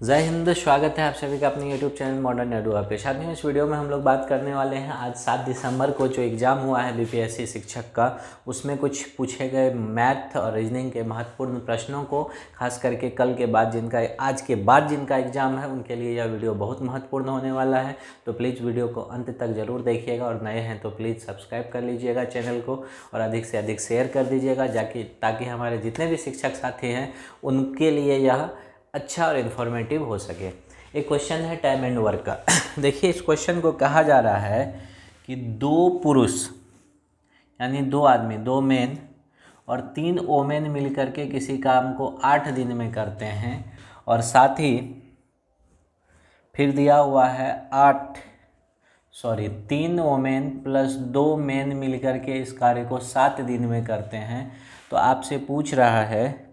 जय हिंद। स्वागत है आप सभी का अपने YouTube चैनल मॉडर्न एडुआ पे। साथियों, इस वीडियो में हम लोग बात करने वाले हैं आज 7 दिसंबर को जो एग्ज़ाम हुआ है बीपीएससी शिक्षक का, उसमें कुछ पूछे गए मैथ और रीजनिंग के महत्वपूर्ण प्रश्नों को, खास करके कल के बाद आज के बाद जिनका एग्ज़ाम है उनके लिए यह वीडियो बहुत महत्वपूर्ण होने वाला है। तो प्लीज़ वीडियो को अंत तक ज़रूर देखिएगा और नए हैं तो प्लीज़ सब्सक्राइब कर लीजिएगा चैनल को और अधिक से अधिक शेयर कर दीजिएगा ताकि हमारे जितने भी शिक्षक साथी हैं उनके लिए यह अच्छा और इन्फॉर्मेटिव हो सके। एक क्वेश्चन है टाइम एंड वर्क का। देखिए, इस क्वेश्चन को कहा जा रहा है कि 2 पुरुष यानी 2 आदमी, 2 मेन और 3 वोमेन मिलकर के किसी काम को 8 दिन में करते हैं और साथ ही फिर दिया हुआ है 3 वोमेन प्लस 2 मेन मिलकर के इस कार्य को 7 दिन में करते हैं। तो आपसे पूछ रहा है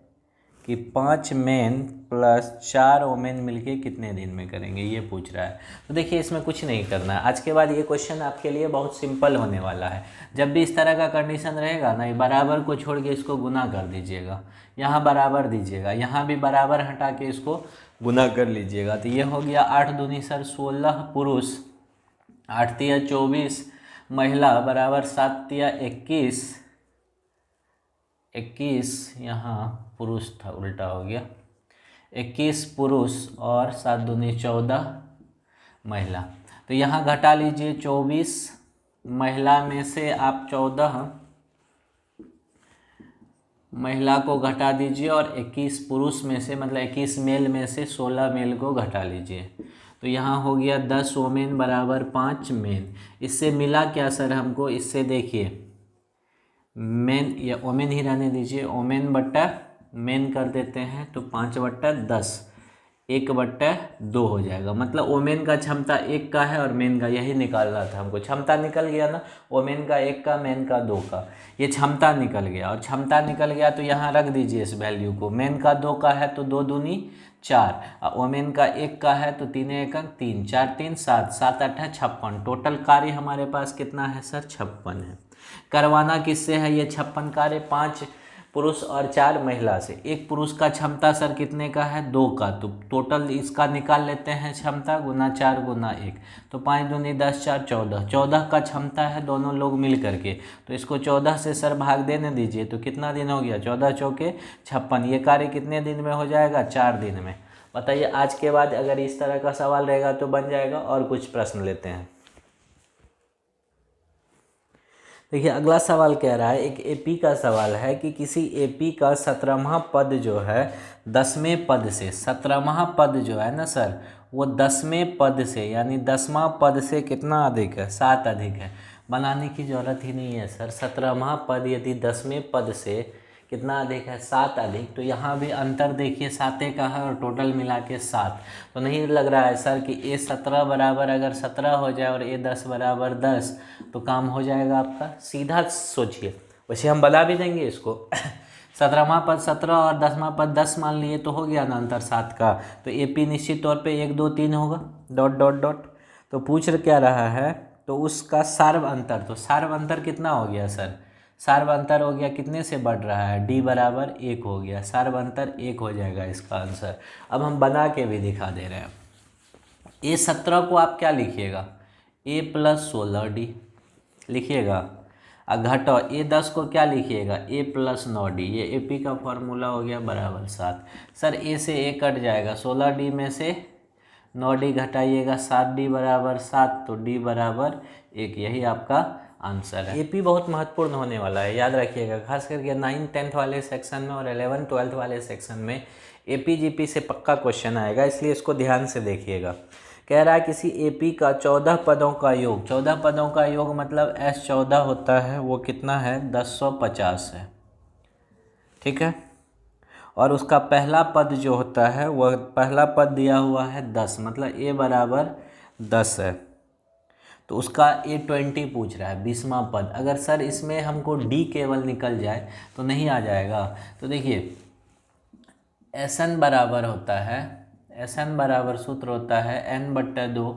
कि 5 मेन प्लस 4 वोमेन मिलके कितने दिन में करेंगे, ये पूछ रहा है। तो देखिए, इसमें कुछ नहीं करना है। आज के बाद ये क्वेश्चन आपके लिए बहुत सिंपल होने वाला है। जब भी इस तरह का कंडीशन रहेगा ना, बराबर को छोड़ के इसको गुना कर दीजिएगा, यहाँ बराबर दीजिएगा, यहाँ भी बराबर हटा के इसको गुना कर लीजिएगा। तो ये हो गया 8 दूनी 16 पुरुष, 8 तिया 24 महिला बराबर 7 तिया 21 यहाँ पुरुष था, उल्टा हो गया, 21 पुरुष और 7 दूनी 14 महिला। तो यहाँ घटा लीजिए 24 महिला में से आप 14 महिला को घटा दीजिए और 21 पुरुष में से, मतलब 21 मेल में से 16 मेल को घटा लीजिए। तो यहाँ हो गया 10 वोमेन बराबर 5 मेन। इससे मिला क्या सर हमको? इससे देखिए, मेन या ओमेन ही रहने दीजिए, ओमेन बट्टा मेन कर देते हैं तो 5/10 1/2 हो जाएगा। मतलब ओमेन का क्षमता 1 का है और मेन का, यही निकालना था हमको। क्षमता निकल गया ना, ओमेन का 1 का, मेन का 2 का, ये क्षमता निकल गया। और क्षमता निकल गया तो यहाँ रख दीजिए इस वैल्यू को। मेन का 2 का है तो 2 दूनी 4, और ओमेन का 1 का है तो 3 1 3, 4 3 7, 7 8 56। टोटल कार्य हमारे पास कितना है सर? 56 है। करवाना किससे है ये 56 कार्य? 5 पुरुष और 4 महिला से। एक पुरुष का क्षमता सर कितने का है? 2 का। तो टोटल इसका निकाल लेते हैं, क्षमता गुना 4 गुना 1, तो 5 दूनी 10 4 14। 14 का क्षमता है दोनों लोग मिल करके, तो इसको 14 से सर भाग देने दीजिए। तो कितना दिन हो गया? 14 चौके 56। ये कार्य कितने दिन में हो जाएगा? 4 दिन में। बताइए, आज के बाद अगर इस तरह का सवाल रहेगा तो बन जाएगा। और कुछ प्रश्न लेते हैं। देखिए, अगला सवाल कह रहा है, एक एपी का सवाल है कि किसी एपी का 17वां पद जो है 10वें पद से, 17वां पद जो है ना सर, वो 10वें पद से यानी 10वां पद से कितना अधिक है? 7 अधिक है। बनाने की ज़रूरत ही नहीं है सर। 17वां पद यदि 10वें पद से कितना अधिक है? 7 अधिक। तो यहाँ भी अंतर देखिए 7 का है और टोटल मिला के 7। तो नहीं लग रहा है सर कि A17 बराबर अगर 17 हो जाए और A10 बराबर 10 तो काम हो जाएगा आपका? सीधा सोचिए। वैसे हम बता भी देंगे इसको। 17वां पद 17 और 10वां पद 10 मान लिए तो हो गया ना अंतर 7 का। तो AP निश्चित तौर पे 1 2 3 होगा, डॉट डॉट डॉट। तो पूछ क्या रहा है? तो उसका सार्व अंतर, तो सार्व अंतर कितना हो गया सर? सार्व अंतर हो गया, कितने से बढ़ रहा है? D बराबर 1 हो गया। सार्व अंतर 1 हो जाएगा इसका आंसर। अब हम बना के भी दिखा दे रहे हैं। A17 को आप क्या लिखिएगा? A + 16D लिखिएगा। घटाओ A10 को क्या लिखिएगा? A + 9D। ये AP का फॉर्मूला हो गया बराबर 7। सर A से A कट जाएगा, 16D में से 9D घटाइएगा, 7D बराबर 7, तो D बराबर 1। यही आपका आंसर है। एपी बहुत महत्वपूर्ण होने वाला है, याद रखिएगा। खास करके 9th 10th वाले सेक्शन में और 11th 12th वाले सेक्शन में एपी जीपी से पक्का क्वेश्चन आएगा, इसलिए इसको ध्यान से देखिएगा। कह रहा है किसी एपी का 14 पदों का योग, 14 पदों का योग मतलब S14 होता है, वो कितना है? 1050 है। ठीक है। और उसका पहला पद जो होता है, वह पहला पद दिया हुआ है 10, मतलब A बराबर 10 है। तो उसका A20 पूछ रहा है, 20वां पद। अगर सर इसमें हमको D केवल निकल जाए तो नहीं आ जाएगा। तो देखिए, SN बराबर होता है, SN बराबर सूत्र होता है N/2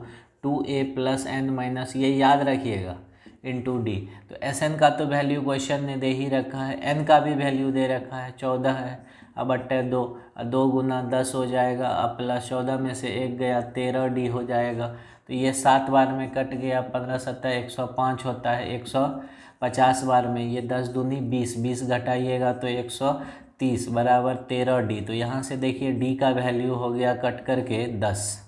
2A + N-, ये याद रखिएगा। Into D. तो एस एन का तो वैल्यू क्वेश्चन ने दे ही रखा है, एन का भी वैल्यू दे रखा है 14 है। अब बट्टे 2, 2 गुना 10 हो जाएगा, अब प्लस 14 में से 1 गया 13 डी हो जाएगा। तो ये 7 बार में कट गया, 15 7 105 होता है 150 बार में, ये 10 दूनी 20, 20 घटाइएगा तो 130 बराबर 13 डी। तो यहाँ से देखिए डी का वैल्यू हो गया कट करके 10,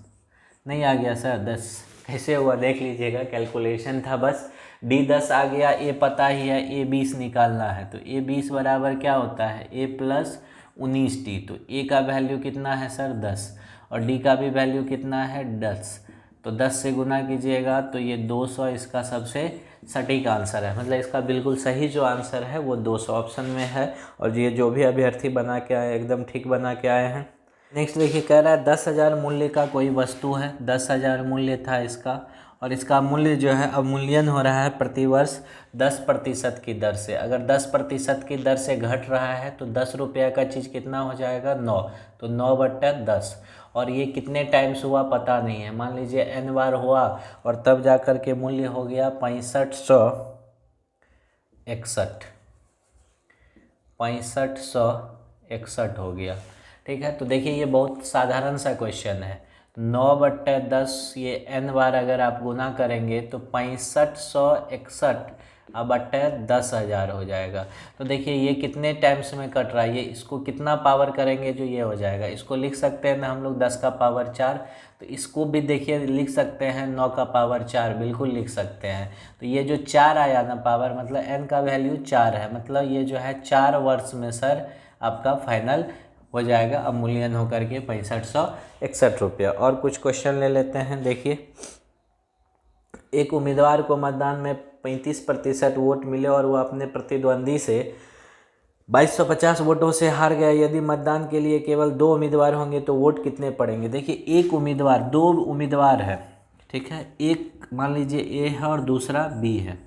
नहीं आ गया सर 10, कैसे हुआ देख लीजिएगा, कैलकुलेशन था बस। डी 10 आ गया, ए पता ही है, ए 20 निकालना है। तो ए 20 बराबर क्या होता है, ए प्लस 19 डी। तो ए का वैल्यू कितना है सर 10, और डी का भी वैल्यू कितना है 10। तो 10 से गुना कीजिएगा तो ये 200 इसका सबसे सटीक आंसर है, मतलब इसका बिल्कुल सही जो आंसर है वो 200 ऑप्शन में है। और ये जो भी अभ्यर्थी बना के आए एकदम ठीक बना के आए हैं। नेक्स्ट देखिए, कह रहा है 10,000 मूल्य का कोई वस्तु है, 10,000 मूल्य था इसका, और इसका मूल्य जो है अवमूल्यन हो रहा है प्रतिवर्ष 10% की दर से। अगर 10% की दर से घट रहा है तो 10 रुपये का चीज़ कितना हो जाएगा 9, तो 9/10। और ये कितने टाइम्स हुआ पता नहीं है, मान लीजिए n बार हुआ और तब जा कर के मूल्य हो गया 6561, 6561 हो गया। ठीक है, तो देखिए ये बहुत साधारण सा क्वेश्चन है। 9/10 ये n बार अगर आप गुना करेंगे तो 6561/10,000 हो जाएगा। तो देखिए ये कितने टाइम्स में कट रहा है, ये इसको कितना पावर करेंगे जो ये हो जाएगा। इसको लिख सकते हैं ना हम लोग 10 का पावर 4, तो इसको भी देखिए लिख सकते हैं 9 का पावर 4, बिल्कुल लिख सकते हैं। तो ये जो 4 आया ना पावर, मतलब n का वैल्यू 4 है, मतलब ये जो है 4 वर्ष में सर आपका फाइनल हो जाएगा अवमूल्यन होकर के 6561 रुपया। और कुछ क्वेश्चन ले लेते हैं। देखिए, एक उम्मीदवार को मतदान में 35% वोट मिले और वह अपने प्रतिद्वंदी से 2250 वोटों से हार गया। यदि मतदान के लिए केवल 2 उम्मीदवार होंगे तो वोट कितने पड़ेंगे। देखिए एक उम्मीदवार, 2 उम्मीदवार है, ठीक है, एक मान लीजिए ए है और दूसरा बी है।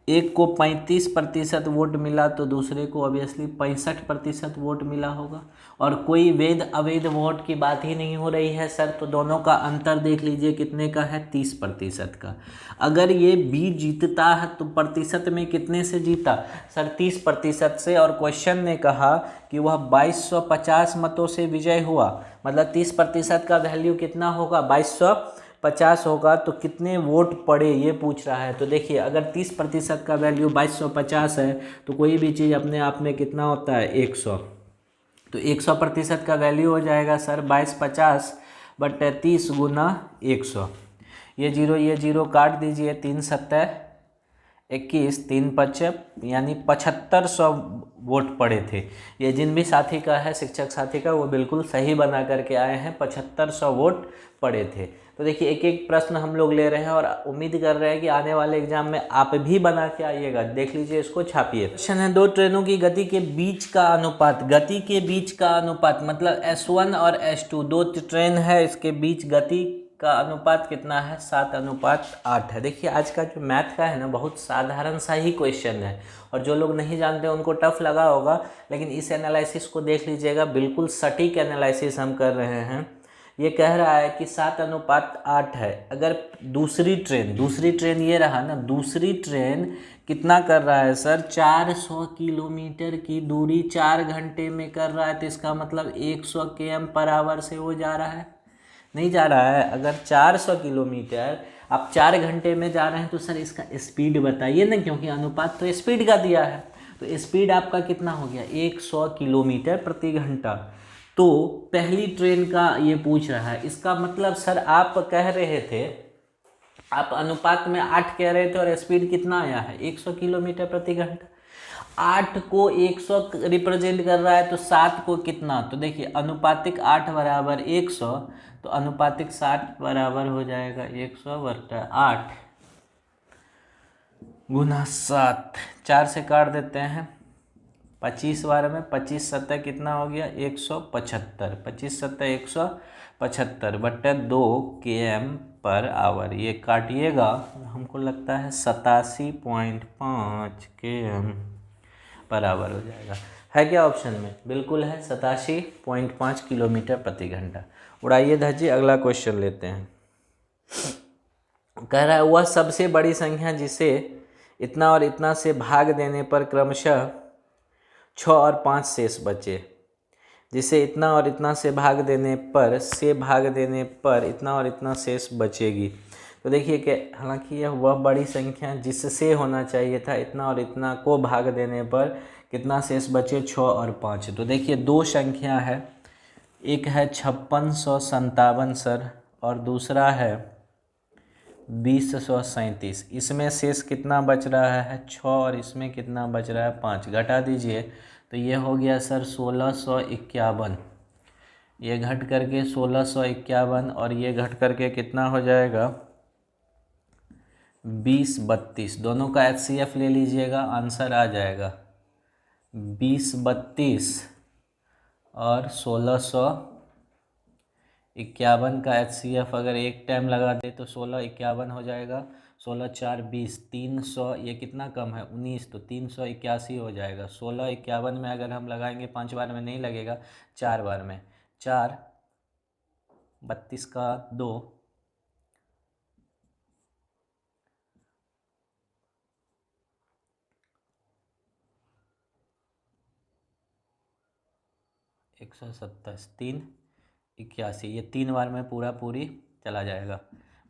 एक को 35% वोट मिला तो दूसरे को ऑब्वियसली 65% वोट मिला होगा। और कोई वैध अवैध वोट की बात ही नहीं हो रही है सर, तो दोनों का अंतर देख लीजिए कितने का है, 30% का। अगर ये बी जीतता है तो प्रतिशत में कितने से जीता सर, 30% से। और क्वेश्चन ने कहा कि वह 2250 मतों से विजय हुआ, मतलब 30% का वैल्यू कितना होगा, 2250 होगा। तो कितने वोट पड़े ये पूछ रहा है। तो देखिए अगर 30% का वैल्यू 2250 है तो कोई भी चीज़ अपने आप में कितना होता है 100, तो 100% का वैल्यू हो जाएगा सर 2250/30 गुना 100। ये जीरो काट दीजिए, 3 7 21, 3 5 यानी 7500 वोट पड़े थे। ये जिन भी साथी का है, शिक्षक साथी का, वो बिल्कुल सही बना करके आए हैं, 7500 वोट पड़े थे। तो देखिए एक एक प्रश्न हम लोग ले रहे हैं और उम्मीद कर रहे हैं कि आने वाले एग्जाम में आप भी बना के आइएगा। देख लीजिए, इसको छापिए। क्वेश्चन है, 2 ट्रेनों की गति के बीच का अनुपात, गति के बीच का अनुपात मतलब S1 और S2, 2 ट्रेन है, इसके बीच गति का अनुपात कितना है, 7:8 है। देखिए आज का जो मैथ का है ना, बहुत साधारण सा ही क्वेश्चन है, और जो लोग नहीं जानते उनको टफ लगा होगा, लेकिन इस एनालिसिस को देख लीजिएगा, बिल्कुल सटीक एनालिसिस हम कर रहे हैं। ये कह रहा है कि 7:8 है। अगर दूसरी ट्रेन ये रहा ना, दूसरी ट्रेन कितना कर रहा है सर, 400 किलोमीटर की दूरी 4 घंटे में कर रहा है, तो इसका मतलब 100 km/h से वो जा रहा है, नहीं जा रहा है। अगर 400 किलोमीटर आप 4 घंटे में जा रहे हैं तो सर इसका स्पीड बताइए ना, क्योंकि अनुपात तो स्पीड का दिया है। तो स्पीड आपका कितना हो गया, 100 किलोमीटर प्रति घंटा। तो पहली ट्रेन का ये पूछ रहा है, इसका मतलब सर आप कह रहे थे, आप अनुपात में 8 कह रहे थे और स्पीड कितना आया है 100 किलोमीटर प्रति घंटा। 8 को 100 रिप्रेजेंट कर रहा है, तो 7 को कितना, तो देखिए अनुपातिक 8 बराबर 100, तो अनुपातिक 60 बराबर हो जाएगा 100/8 गुना 7। 4 से काट देते हैं, 25 बार में 25 7 कितना हो गया 175, 25 7 175/2 km/h। ये काटिएगा, हमको लगता है 87.5 km/h हो जाएगा। है क्या ऑप्शन में, बिल्कुल है, 87.5 किलोमीटर प्रति घंटा। उड़ाइए धज्जी, अगला क्वेश्चन लेते हैं। कह रहा है वह सबसे बड़ी संख्या जिसे इतना और इतना से भाग देने पर क्रमशः 6 और 5 शेष बचे, जिसे इतना और इतना से भाग देने पर इतना और इतना शेष बचेगी। तो देखिए कि हालांकि यह वह बड़ी संख्या जिससे होना चाहिए था, इतना और इतना को भाग देने पर कितना शेष बचे, 6 और 5। तो देखिए दो संख्या है, एक है 5657 सर और दूसरा है 2037। इसमें शेष कितना बच रहा है, 6 और इसमें कितना बच रहा है, 5। घटा दीजिए तो ये हो गया सर 1651। ये घट करके 1651 और ये घट करके कितना हो जाएगा 2032। दोनों का HCF ले लीजिएगा, आंसर आ जाएगा 2032 और 1651 का HCF अगर एक टाइम लगा दे तो 1651 हो जाएगा। 16 4 20, 300, ये कितना कम है 19, तो 381 हो जाएगा। 1651 में अगर हम लगाएंगे 5 बार में नहीं लगेगा, 4 बार में, 4 32 का 2, 127, 3 81, ये 3 बार में पूरी चला जाएगा।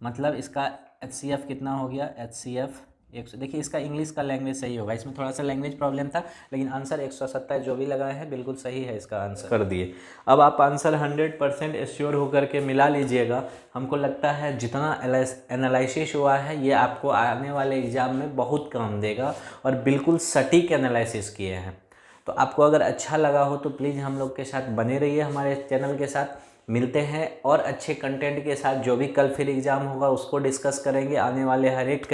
मतलब इसका HCF कितना हो गया, HCF 100। देखिए इसका इंग्लिश का लैंग्वेज सही होगा, इसमें थोड़ा सा लैंग्वेज प्रॉब्लम था, लेकिन आंसर 127 जो भी लगाए हैं बिल्कुल सही है, इसका आंसर कर दिए। अब आप आंसर 100% एश्योर होकर के मिला लीजिएगा। हमको लगता है जितना एनालिसिस हुआ है ये आपको आने वाले एग्ज़ाम में बहुत काम देगा और बिल्कुल सटीक एनालिसिस किए हैं। तो आपको अगर अच्छा लगा हो तो प्लीज़ हम लोग के साथ बने रहिए, हमारे चैनल के साथ। मिलते हैं और अच्छे कंटेंट के साथ। जो भी कल फिर एग्ज़ाम होगा उसको डिस्कस करेंगे, आने वाले हर एक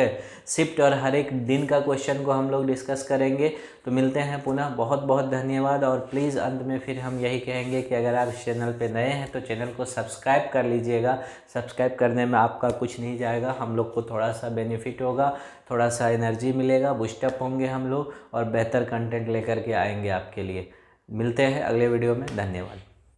शिफ्ट और हर एक दिन का क्वेश्चन को हम लोग डिस्कस करेंगे। तो मिलते हैं पुनः, बहुत बहुत धन्यवाद। और प्लीज़ अंत में फिर हम यही कहेंगे कि अगर आप इस चैनल पे नए हैं तो चैनल को सब्सक्राइब कर लीजिएगा। सब्सक्राइब करने में आपका कुछ नहीं जाएगा, हम लोग को थोड़ा सा बेनिफिट होगा, थोड़ा सा एनर्जी मिलेगा, बूस्टअप होंगे हम लोग और बेहतर कंटेंट लेकर के आएंगे आपके लिए। मिलते हैं अगले वीडियो में, धन्यवाद।